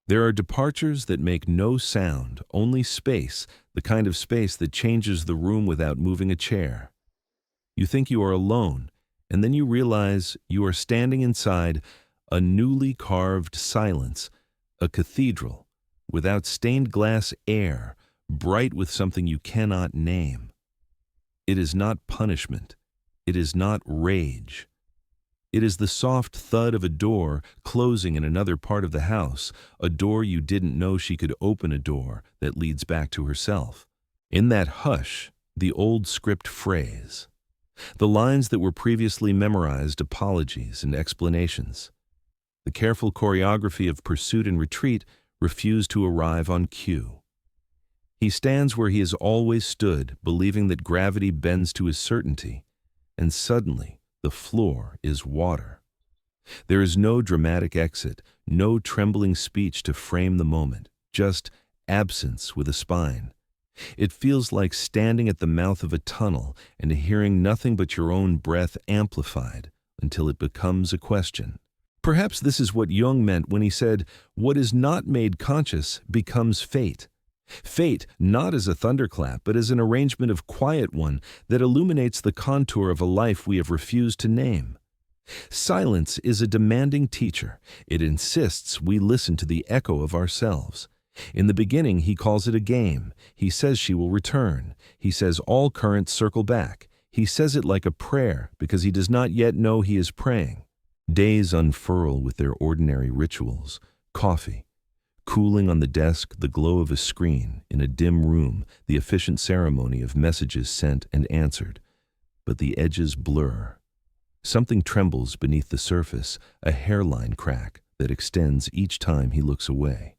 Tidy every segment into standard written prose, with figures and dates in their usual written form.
There are departures that make no sound, only space, the kind of space that changes the room without moving a chair. You think you are alone, and then you realize you are standing inside a newly carved silence, a cathedral, without stained glass air, bright with something you cannot name. It is not punishment. It is not rage. It is the soft thud of a door closing in another part of the house, a door you didn't know she could open, a door that leads back to herself. In that hush, the old script phrase. The lines that were previously memorized, apologies and explanations. The careful choreography of pursuit and retreat refused to arrive on cue. He stands where he has always stood, believing that gravity bends to his certainty, and suddenly the floor is water. There is no dramatic exit, no trembling speech to frame the moment, just absence with a spine. It feels like standing at the mouth of a tunnel and hearing nothing but your own breath amplified until it becomes a question. Perhaps this is what Jung meant when he said, "What is not made conscious becomes fate." Fate not as a thunderclap, but as an arrangement of quiet one that illuminates the contour of a life we have refused to name. Silence is a demanding teacher. It insists we listen to the echo of ourselves. In the beginning, he calls it a game. He says she will return. He says all currents circle back. He says it like a prayer because he does not yet know he is praying. Days unfurl with their ordinary rituals. Coffee. Cooling on the desk, the glow of a screen. In a dim room, the efficient ceremony of messages sent and answered. But the edges blur. Something trembles beneath the surface, a hairline crack that extends each time he looks away.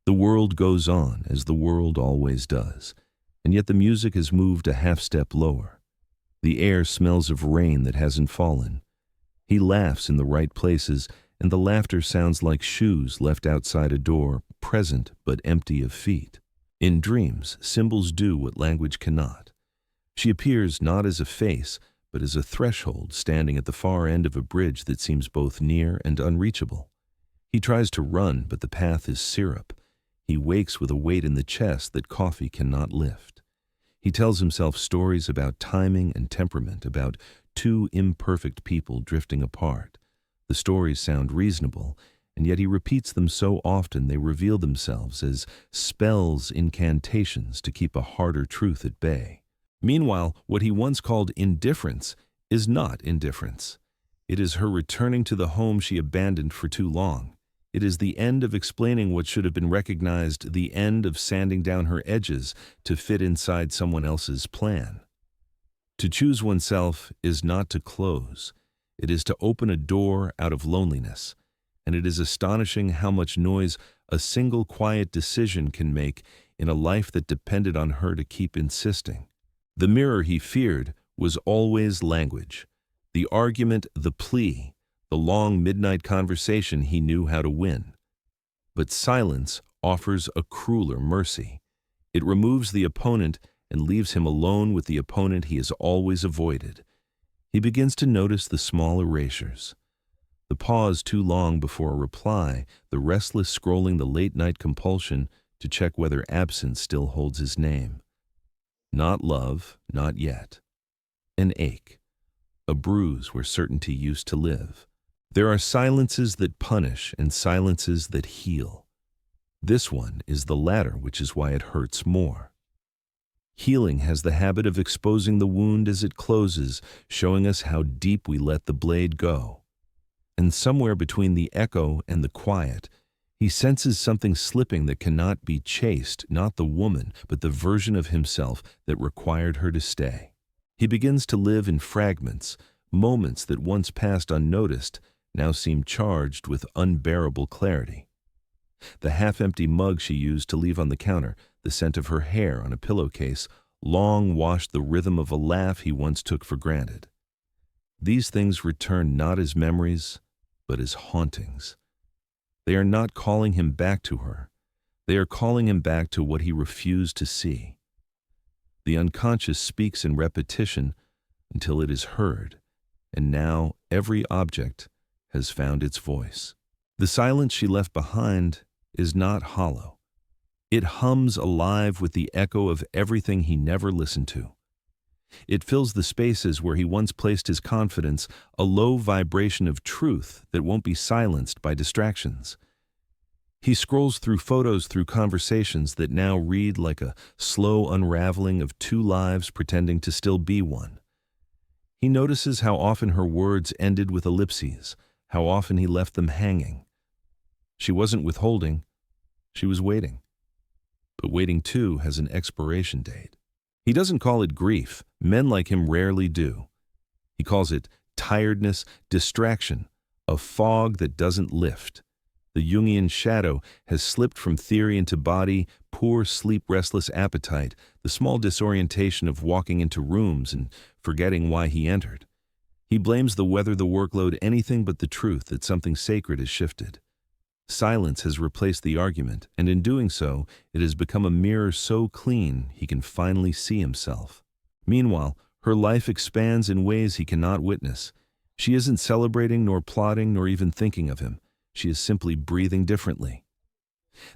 The world goes on, as the world always does, and yet the music has moved a half-step lower. The air smells of rain that hasn't fallen. He laughs in the right places, and the laughter sounds like shoes left outside a door, present but empty of feet. In dreams, symbols do what language cannot. She appears not as a face, but as a threshold standing at the far end of a bridge that seems both near and unreachable. He tries to run, but the path is syrup. He wakes with a weight in the chest that coffee cannot lift. He tells himself stories about timing and temperament, about two imperfect people drifting apart. The stories sound reasonable, and yet he repeats them so often they reveal themselves as spells, incantations to keep a harder truth at bay. Meanwhile, what he once called indifference is not indifference. It is her returning to the home she abandoned for too long. It is the end of explaining what should have been recognized, the end of sanding down her edges to fit inside someone else's plan. To choose oneself is not to close. It is to open a door out of loneliness, and it is astonishing how much noise a single quiet decision can make in a life that depended on her to keep insisting. The mirror he feared was always language. The argument, the plea, the long midnight conversation he knew how to win. But silence offers a crueler mercy. It removes the opponent and leaves him alone with the opponent he has always avoided. He begins to notice the small erasures. The pause too long before a reply, the restless scrolling, the late-night compulsion to check whether absence still holds his name. Not love, not yet. An ache. A bruise where certainty used to live. There are silences that punish and silences that heal. This one is the latter, which is why it hurts more. Healing has the habit of exposing the wound as it closes, showing us how deep we let the blade go. And somewhere between the echo and the quiet, he senses something slipping that cannot be chased, not the woman, but the version of himself that required her to stay. He begins to live in fragments, moments that once passed unnoticed, now seem charged with unbearable clarity. The half-empty mug she used to leave on the counter, the scent of her hair on a pillowcase, long washed the rhythm of a laugh he once took for granted. These things return not as memories, but as hauntings. They are not calling him back to her. They are calling him back to what he refused to see. The unconscious speaks in repetition until it is heard, and now every object has found its voice. The silence she left behind is not hollow. It hums alive with the echo of everything he never listened to. It fills the spaces where he once placed his confidence, a low vibration of truth that won't be silenced by distractions. He scrolls through photos, through conversations that now read like a slow unraveling of two lives pretending to still be one. He notices how often her words ended with ellipses, how often he left them hanging. She wasn't withholding, she was waiting. But waiting too has an expiration date. He doesn't call it grief. Men like him rarely do. He calls it tiredness, distraction, a fog that doesn't lift. The Jungian shadow has slipped from theory into body, poor sleep, restless appetite, the small disorientation of walking into rooms and forgetting why he entered. He blames the weather, the workload, anything but the truth that something sacred has shifted. Silence has replaced the argument, and in doing so, it has become a mirror so clean he can finally see himself. Meanwhile, her life expands in ways he cannot witness. She isn't celebrating, nor plotting, nor even thinking of him. She is simply breathing differently.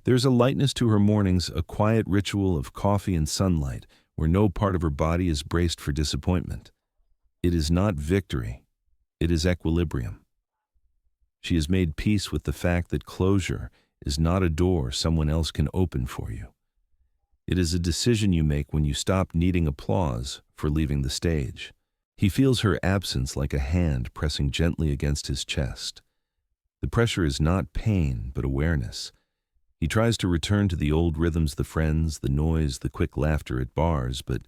There's a lightness to her mornings, a quiet ritual of coffee and sunlight, where no part of her body is braced for disappointment. It is not victory, it is equilibrium. She has made peace with the fact that closure is not a door someone else can open for you. It is a decision you make when you stop needing applause for leaving the stage. He feels her absence like a hand pressing gently against his chest. The pressure is not pain, but awareness. He tries to return to the old rhythms, the friends, the noise, the quick laughter at bars, but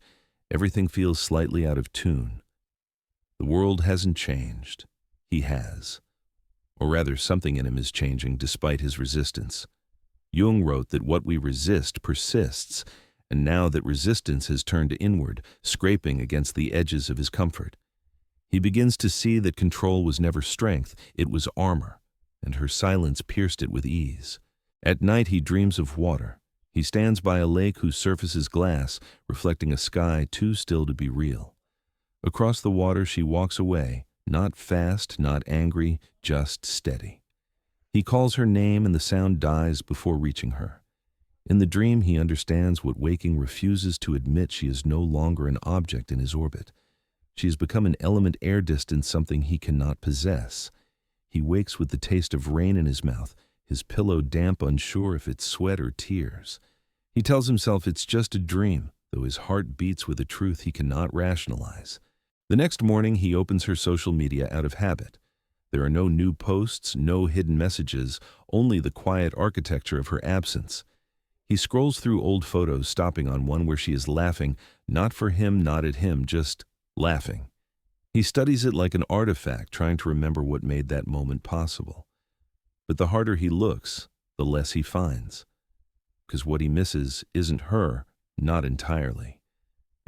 everything feels slightly out of tune. The world hasn't changed. He has. Or rather, something in him is changing despite his resistance. Jung wrote that what we resist persists, and now that resistance has turned inward, scraping against the edges of his comfort. He begins to see that control was never strength, it was armor, and her silence pierced it with ease. At night he dreams of water. He stands by a lake whose surface is glass, reflecting a sky too still to be real. Across the water she walks away, not fast, not angry, just steady. He calls her name and the sound dies before reaching her. In the dream he understands what waking refuses to admit. She is no longer an object in his orbit. She has become an element air distant, something he cannot possess. He wakes with the taste of rain in his mouth, his pillow damp, unsure if it's sweat or tears. He tells himself it's just a dream, though his heart beats with a truth he cannot rationalize. The next morning he opens her social media out of habit. There are no new posts, no hidden messages, only the quiet architecture of her absence. He scrolls through old photos, stopping on one where she is laughing, not for him, not at him, just laughing. He studies it like an artifact, trying to remember what made that moment possible. But the harder he looks, the less he finds. Because what he misses isn't her, not entirely.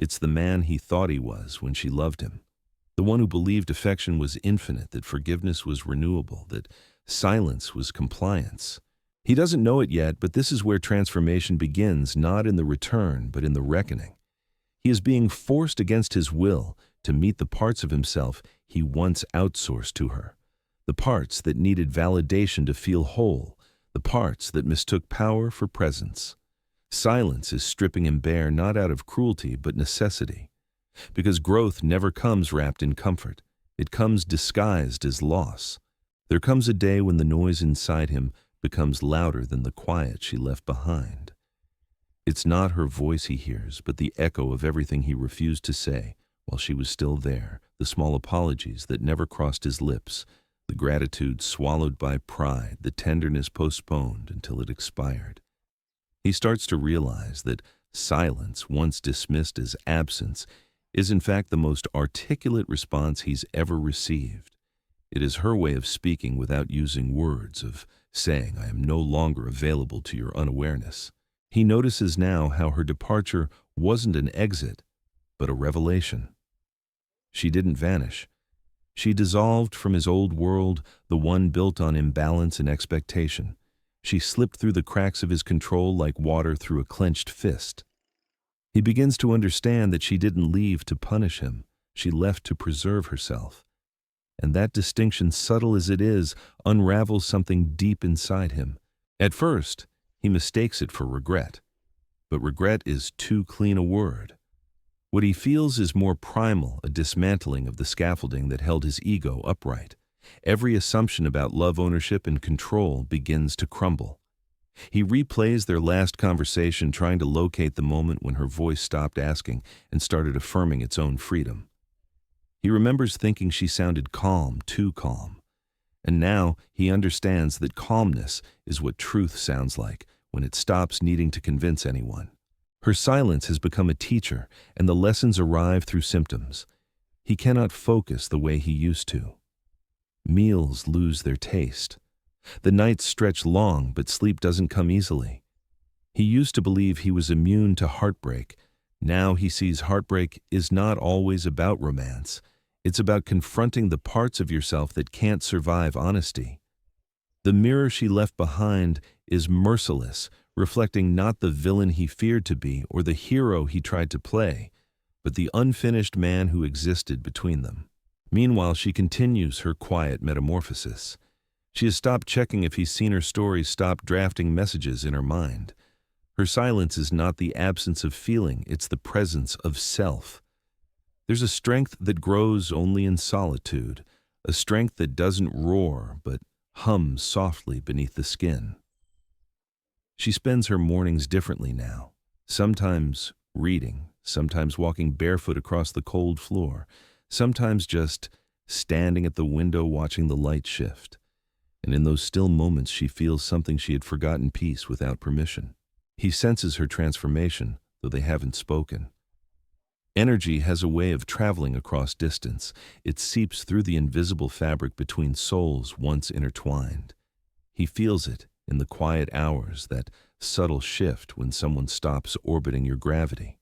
It's the man he thought he was when she loved him. The one who believed affection was infinite, that forgiveness was renewable, that silence was compliance. He doesn't know it yet, but this is where transformation begins, not in the return, but in the reckoning. He is being forced against his will to meet the parts of himself he once outsourced to her. The parts that needed validation to feel whole, the parts that mistook power for presence. Silence is stripping him bare, not out of cruelty, but necessity. Because growth never comes wrapped in comfort. It comes disguised as loss. There comes a day when the noise inside him becomes louder than the quiet she left behind. It's not her voice he hears, but the echo of everything he refused to say while she was still there, the small apologies that never crossed his lips, the gratitude swallowed by pride, the tenderness postponed until it expired. He starts to realize that silence, once dismissed as absence, is in fact the most articulate response he's ever received. It is her way of speaking without using words, of saying, "I am no longer available to your unawareness." He notices now how her departure wasn't an exit, but a revelation. She didn't vanish. She dissolved from his old world, the one built on imbalance and expectation. She slipped through the cracks of his control like water through a clenched fist. He begins to understand that she didn't leave to punish him. She left to preserve herself. and that distinction, subtle as it is, unravels something deep inside him. At first, he mistakes it for regret, but regret is too clean a word. What he feels is more primal, a dismantling of the scaffolding that held his ego upright. Every assumption about love, ownership, and control begins to crumble. He replays their last conversation, trying to locate the moment when her voice stopped asking and started affirming its own freedom. He remembers thinking she sounded calm, too calm. And now he understands that calmness is what truth sounds like when it stops needing to convince anyone. Her silence has become a teacher, and the lessons arrive through symptoms. He cannot focus the way he used to. Meals lose their taste. The nights stretch long, but sleep doesn't come easily. He used to believe he was immune to heartbreak. Now he sees heartbreak is not always about romance. It's about confronting the parts of yourself that can't survive honesty. The mirror she left behind is merciless, reflecting not the villain he feared to be or the hero he tried to play, but the unfinished man who existed between them. Meanwhile, she continues her quiet metamorphosis. She has stopped checking if he's seen her stories, stopped drafting messages in her mind. Her silence is not the absence of feeling, it's the presence of self. There's a strength that grows only in solitude, a strength that doesn't roar but hums softly beneath the skin. She spends her mornings differently now, sometimes reading, sometimes walking barefoot across the cold floor, sometimes just standing at the window watching the light shift. And in those still moments she feels something she had forgotten, peace without permission. He senses her transformation, though they haven't spoken. Energy has a way of traveling across distance. It seeps through the invisible fabric between souls once intertwined. He feels it in the quiet hours, that subtle shift when someone stops orbiting your gravity.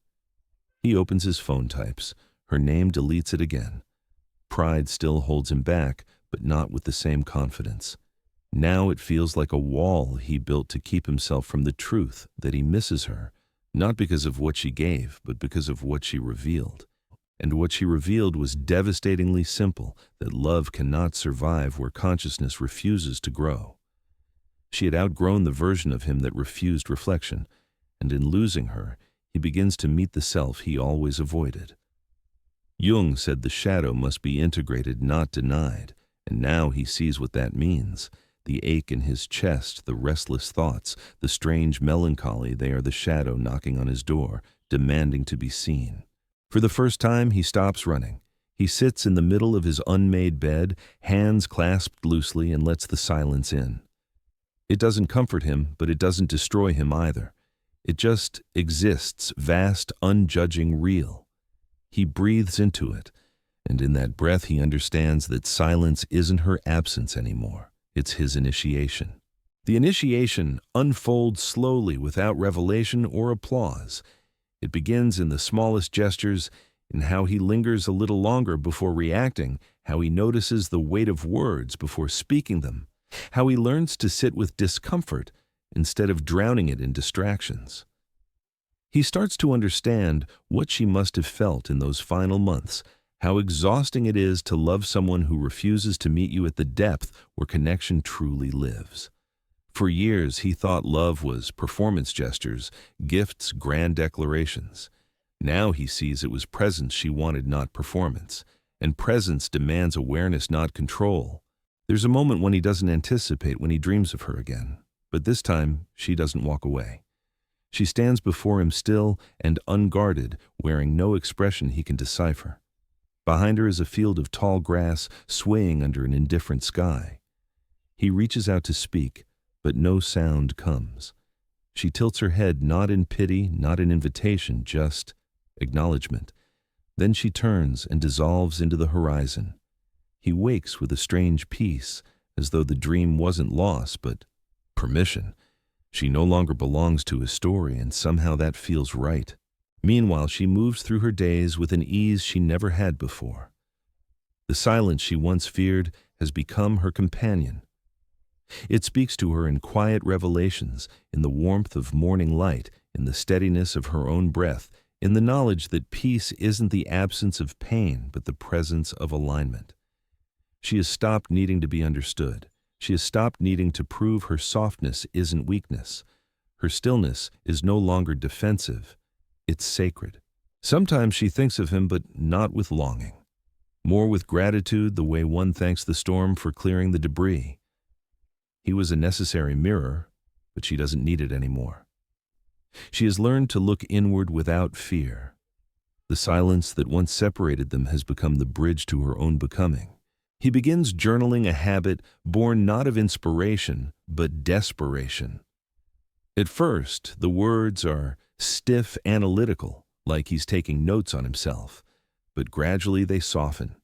He opens his phone, types her name, deletes it again. Pride still holds him back, but not with the same confidence. Now it feels like a wall he built to keep himself from the truth that he misses her, not because of what she gave, but because of what she revealed. And what she revealed was devastatingly simple, that love cannot survive where consciousness refuses to grow. She had outgrown the version of him that refused reflection, and in losing her, he begins to meet the self he always avoided. Jung said the shadow must be integrated, not denied, and now he sees what that means. The ache in his chest, the restless thoughts, the strange melancholy, they are the shadow knocking on his door, demanding to be seen. For the first time, he stops running. He sits in the middle of his unmade bed, hands clasped loosely, and lets the silence in. It doesn't comfort him, but it doesn't destroy him either. It just exists, vast, unjudging, real. He breathes into it, and in that breath he understands that silence isn't her absence anymore. It's his initiation. The initiation unfolds slowly without revelation or applause. It begins in the smallest gestures, in how he lingers a little longer before reacting, how he notices the weight of words before speaking them, how he learns to sit with discomfort instead of drowning it in distractions. He starts to understand what she must have felt in those final months, how exhausting it is to love someone who refuses to meet you at the depth where connection truly lives. For years, he thought love was performance gestures, gifts, grand declarations. Now he sees it was presence she wanted, not performance. And presence demands awareness, not control. There's a moment when he doesn't anticipate, when he dreams of her again. But this time, she doesn't walk away. She stands before him still and unguarded, wearing no expression he can decipher. Behind her is a field of tall grass, swaying under an indifferent sky. He reaches out to speak, but no sound comes. She tilts her head, not in pity, not in invitation, just acknowledgement. Then she turns and dissolves into the horizon. He wakes with a strange peace, as though the dream wasn't loss, but permission. She no longer belongs to his story, and somehow that feels right. Meanwhile, she moves through her days with an ease she never had before. The silence she once feared has become her companion. It speaks to her in quiet revelations, in the warmth of morning light, in the steadiness of her own breath, in the knowledge that peace isn't the absence of pain, but the presence of alignment. She has stopped needing to be understood. She has stopped needing to prove her softness isn't weakness. Her stillness is no longer defensive. It's sacred. Sometimes she thinks of him, but not with longing. More with gratitude, the way one thanks the storm for clearing the debris. He was a necessary mirror, but she doesn't need it anymore. She has learned to look inward without fear. The silence that once separated them has become the bridge to her own becoming. He begins journaling, a habit born not of inspiration, but desperation. At first, the words are stiff, analytical, like he's taking notes on himself, but gradually they soften.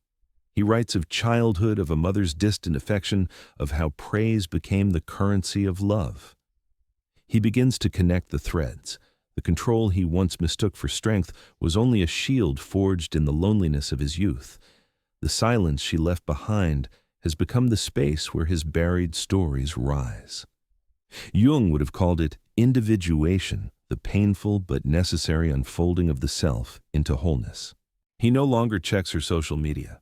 He writes of childhood, of a mother's distant affection, of how praise became the currency of love. He begins to connect the threads. The control he once mistook for strength was only a shield forged in the loneliness of his youth. The silence she left behind has become the space where his buried stories rise. Jung would have called it individuation, the painful but necessary unfolding of the self into wholeness. He no longer checks her social media.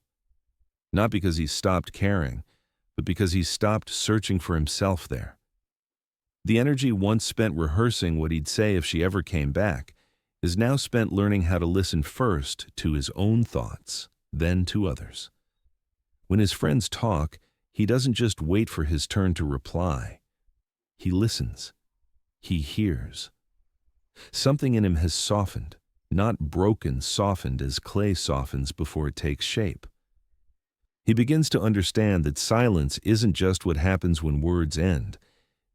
Not because he's stopped caring, but because he's stopped searching for himself there. The energy once spent rehearsing what he'd say if she ever came back is now spent learning how to listen first to his own thoughts, then to others. When his friends talk, he doesn't just wait for his turn to reply. He listens. He hears. Something in him has softened, not broken, softened as clay softens before it takes shape. He begins to understand that silence isn't just what happens when words end.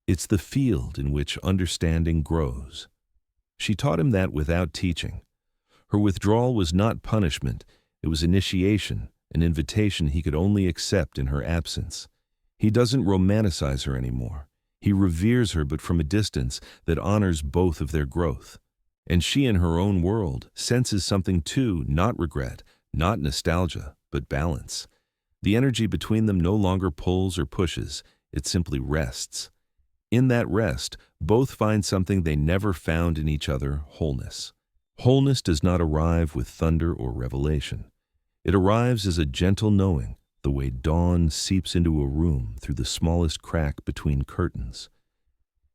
It's the field in which understanding grows. She taught him that without teaching. Her withdrawal was not punishment, it was initiation, an invitation he could only accept in her absence. He doesn't romanticize her anymore. He reveres her, but from a distance that honors both of their growth. And she, in her own world, senses something too, not regret, not nostalgia, but balance. The energy between them no longer pulls or pushes, it simply rests. In that rest, both find something they never found in each other: wholeness. Wholeness does not arrive with thunder or revelation. It arrives as a gentle knowing, the way dawn seeps into a room through the smallest crack between curtains.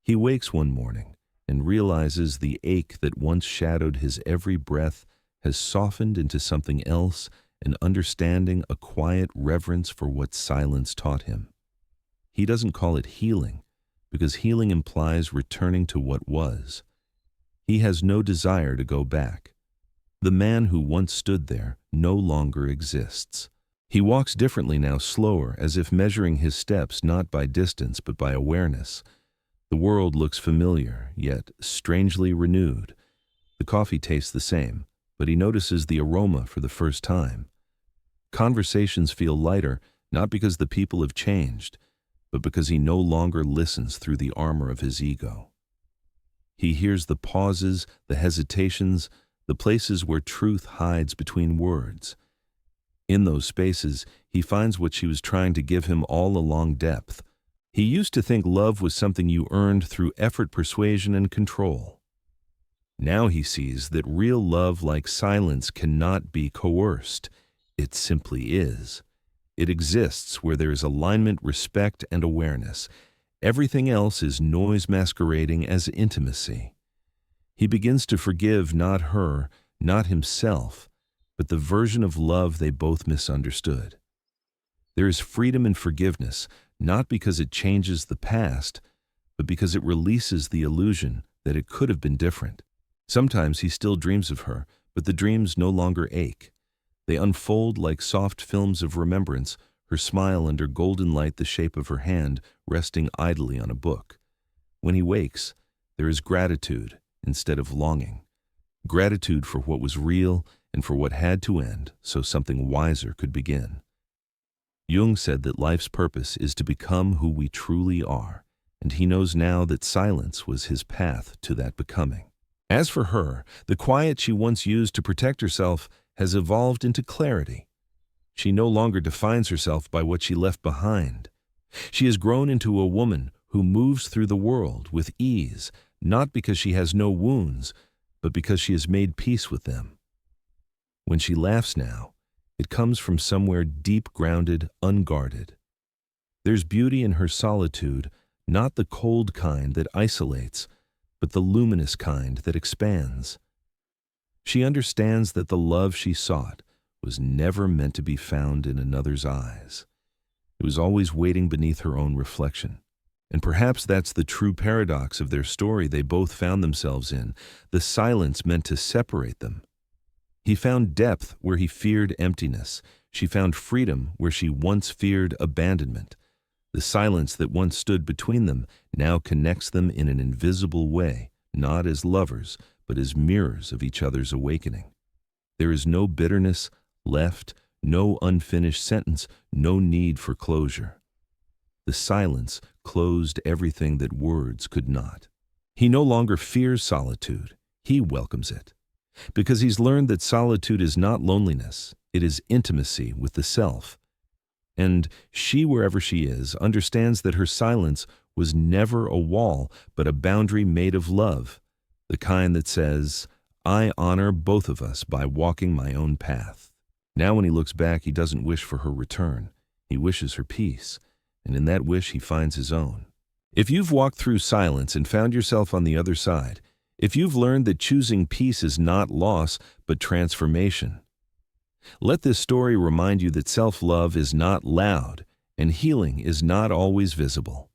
He wakes one morning and realizes the ache that once shadowed his every breath has softened into something else, an understanding, a quiet reverence for what silence taught him. He doesn't call it healing, because healing implies returning to what was. He has no desire to go back. The man who once stood there no longer exists. He walks differently now, slower, as if measuring his steps not by distance but by awareness. The world looks familiar, yet strangely renewed. The coffee tastes the same, but he notices the aroma for the first time. Conversations feel lighter, not because the people have changed, but because he no longer listens through the armor of his ego. He hears the pauses, the hesitations, the places where truth hides between words. In those spaces, he finds what she was trying to give him all along: depth. He used to think love was something you earned through effort, persuasion, and control. Now he sees that real love, like silence, cannot be coerced. It simply is. It exists where there is alignment, respect, and awareness. Everything else is noise masquerading as intimacy. He begins to forgive not her, not himself, but the version of love they both misunderstood. There is freedom in forgiveness, not because it changes the past, but because it releases the illusion that it could have been different. Sometimes he still dreams of her, but the dreams no longer ache. They unfold like soft films of remembrance, her smile under golden light, the shape of her hand resting idly on a book. When he wakes, there is gratitude instead of longing. Gratitude for what was real and for what had to end so something wiser could begin. Jung said that life's purpose is to become who we truly are, and he knows now that silence was his path to that becoming. As for her, the quiet she once used to protect herself has evolved into clarity. She no longer defines herself by what she left behind. She has grown into a woman who moves through the world with ease, not because she has no wounds, but because she has made peace with them. When she laughs now, It comes from somewhere deep-grounded, unguarded. There's beauty in her solitude, not the cold kind that isolates, but the luminous kind that expands. She understands that the love she sought was never meant to be found in another's eyes. It was always waiting beneath her own reflection. And perhaps that's the true paradox of their story they both found themselves in, the silence meant to separate them. He found depth where he feared emptiness. She found freedom where she once feared abandonment. The silence that once stood between them now connects them in an invisible way, not as lovers, but as mirrors of each other's awakening. There is no bitterness left, no unfinished sentence, no need for closure. The silence closed everything that words could not. He no longer fears solitude. He welcomes it. Because he's learned that solitude is not loneliness, it is intimacy with the self. And she, wherever she is, understands that her silence was never a wall, but a boundary made of love, the kind that says, I honor both of us by walking my own path. Now when he looks back, he doesn't wish for her return. He wishes her peace, and in that wish he finds his own. If you've walked through silence and found yourself on the other side, if you've learned that choosing peace is not loss, but transformation, let this story remind you that self-love is not loud and healing is not always visible.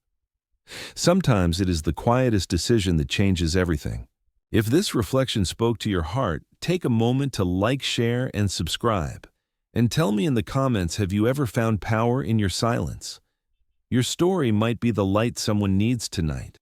Sometimes it is the quietest decision that changes everything. If this reflection spoke to your heart, take a moment to like, share, and subscribe. And tell me in the comments, have you ever found power in your silence? Your story might be the light someone needs tonight.